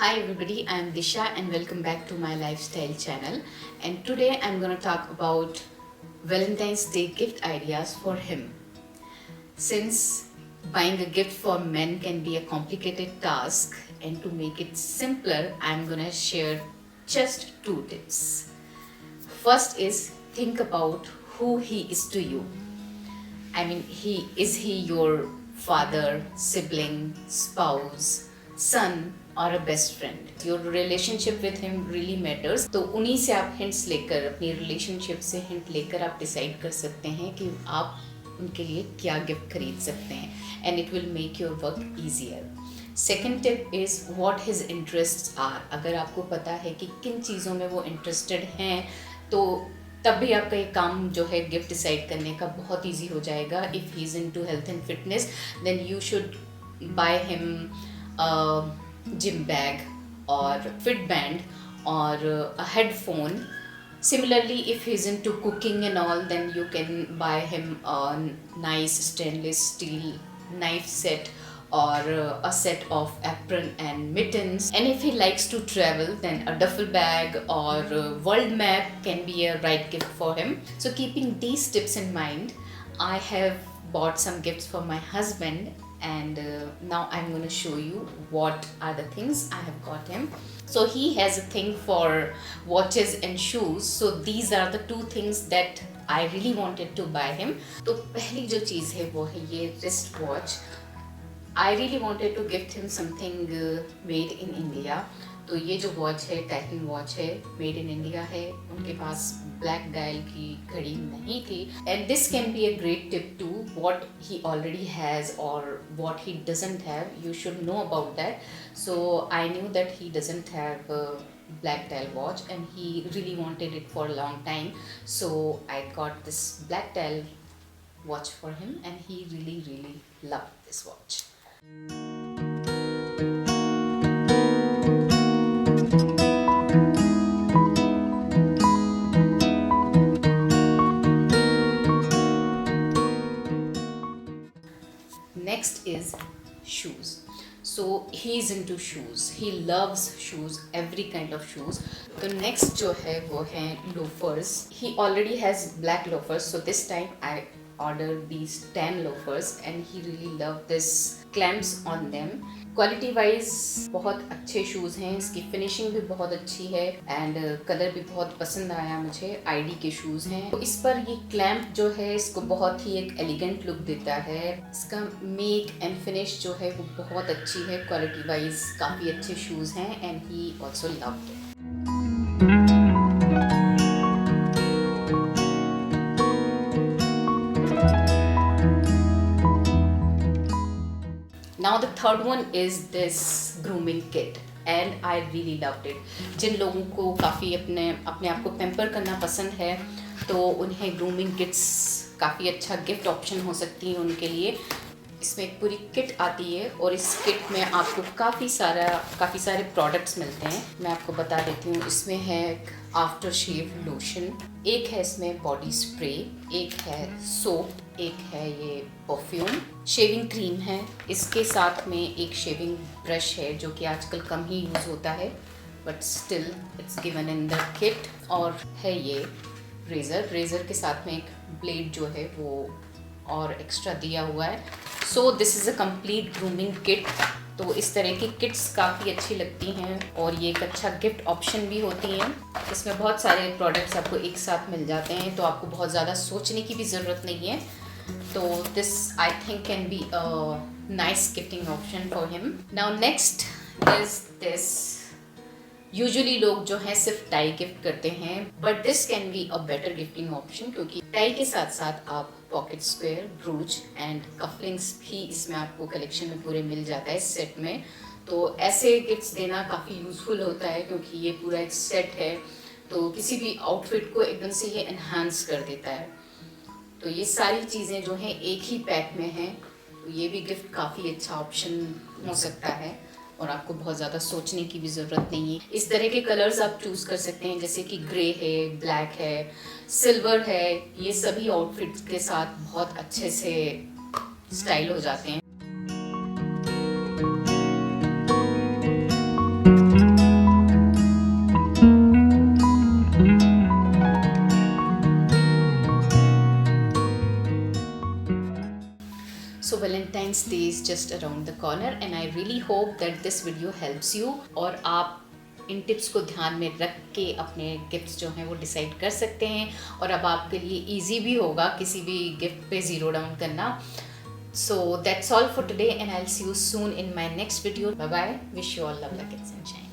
Hi everybody, I am Disha and welcome back to my lifestyle channel. And today I'm going to talk about Valentine's Day gift ideas for him. Since buying a gift for men can be a complicated task, and to make it simpler, I'm going to share just 2 tips. First is think about who he is to you. I mean, he your father, sibling, spouse, son or a best friend? Your relationship with him really matters. तो उन्हीं से आप hints लेकर, अपनी relationship से hint लेकर आप decide कर सकते हैं कि आप उनके लिए क्या gift खरीद सकते हैं, and it will make your work easier. Second tip is what his interests are. अगर आपको पता है कि किन चीज़ों में वो इंटरेस्टेड हैं तो तब भी आपका ये काम जो है गिफ्ट डिसाइड करने का बहुत इजी हो जाएगा. If he is into health and fitness then you should buy him gym bag और फिट बैंड और a headphone. Similarly, if he's into cooking and all, then you can buy him a nice stainless steel knife set or a set of apron and mittens. And if he likes to travel, then a duffel bag or a world map can be a right gift for him. So keeping these tips in mind, I have bought some gifts for my husband, and now I'm going to show you what are the things I have got him. So he has a thing for watches and shoes. So these are the 2 things that I really wanted to buy him. तो पहली जो चीज़ है वो है ये wrist watch. I really wanted to gift him something made in India. तो ये जो वॉच है टाइटन वॉच है, मेड इन इंडिया है. उनके पास ब्लैक डायल की घड़ी नहीं थी. And this can be a great tip to what he already has or what he doesn't have. You should know about that. So I knew that he doesn't have black dial watch and he really wanted it for a long time. So I got this black dial watch for him and he really loved this watch. Next is shoes. So he is into shoes. He loves shoes, every kind of shoes. तो next जो है वो है loafers. He already has black loafers, so this time I ordered these tan loafers and he really loved this clamps on them. Quality wise बहुत अच्छे shoes हैं. इसकी finishing भी बहुत अच्छी है एंड कलर भी बहुत पसंद आया मुझे. आईडी के शूज़ हैं. तो इस पर ये क्लैम्प जो है इसको बहुत ही एक एलिगेंट लुक देता है. इसका मेक एंड फिनिश जो है वो बहुत अच्छी है. क्वालिटी वाइज काफ़ी अच्छे शूज़ हैं and he also loved it. Now the third one is this grooming kit and I really loved it. जिन लोगों को काफ़ी अपने आप को पैम्पर करना पसंद है तो उन्हें ग्रूमिंग किट्स काफ़ी अच्छा गिफ्ट ऑप्शन हो सकती हैं उनके लिए. इसमें एक पूरी किट आती है और इस किट में आपको काफ़ी सारे प्रोडक्ट्स मिलते हैं. मैं आपको बता देती हूँ. इसमें है आफ्टर शेव लोशन, एक है इसमें बॉडी स्प्रे, एक है सोप, एक है ये परफ्यूम, शेविंग क्रीम है. इसके साथ में एक शेविंग ब्रश है जो कि आजकल कम ही यूज़ होता है but still it's given in the kit. और है ये रेज़र के साथ में एक ब्लेड जो है वो और एक्स्ट्रा दिया हुआ है. So this is a complete grooming kit. तो इस तरह की किट्स काफ़ी अच्छी लगती हैं और ये एक अच्छा गिफ्ट ऑप्शन भी होती हैं. इसमें बहुत सारे प्रोडक्ट्स आपको एक साथ मिल जाते हैं तो आपको बहुत ज़्यादा सोचने की भी ज़रूरत नहीं है. तो this I think can be a nice gifting option for him. Now next is this. Usually लोग जो हैं सिर्फ टाई गिफ्ट करते हैं but this can be a better gifting option क्योंकि टाई के साथ साथ आप पॉकेट स्क्वेयर, ब्रूच एंड कफलिंग्स भी इसमें आपको कलेक्शन में पूरे मिल जाता है सेट में. तो ऐसे गिफ्ट्स देना काफ़ी यूज़फुल होता है क्योंकि ये पूरा एक सेट है तो किसी भी आउटफिट को एकदम से ये एनहांस कर देता है. तो ये सारी चीज़ें जो हैं एक ही पैक में हैं तो ये भी गिफ्ट काफ़ी अच्छा ऑप्शन हो सकता है और आपको बहुत ज़्यादा सोचने की भी ज़रूरत नहीं है. इस तरह के कलर्स आप चूज़ कर सकते हैं जैसे कि ग्रे है, ब्लैक है, सिल्वर है. ये सभी आउटफिट्स के साथ बहुत अच्छे से स्टाइल हो जाते हैं. Diwali is just around the corner and I really hope that this video helps you और आप इन टिप्स को ध्यान में रख के अपने गिफ्ट्स जो हैं वो डिसाइड कर सकते हैं और अब आपके लिए इजी भी होगा किसी भी गिफ्ट पे ज़ीरो डाउन करना. So that's all for today and I'll see you soon in my next video. Bye bye. Wish you all love, luck and sunshine.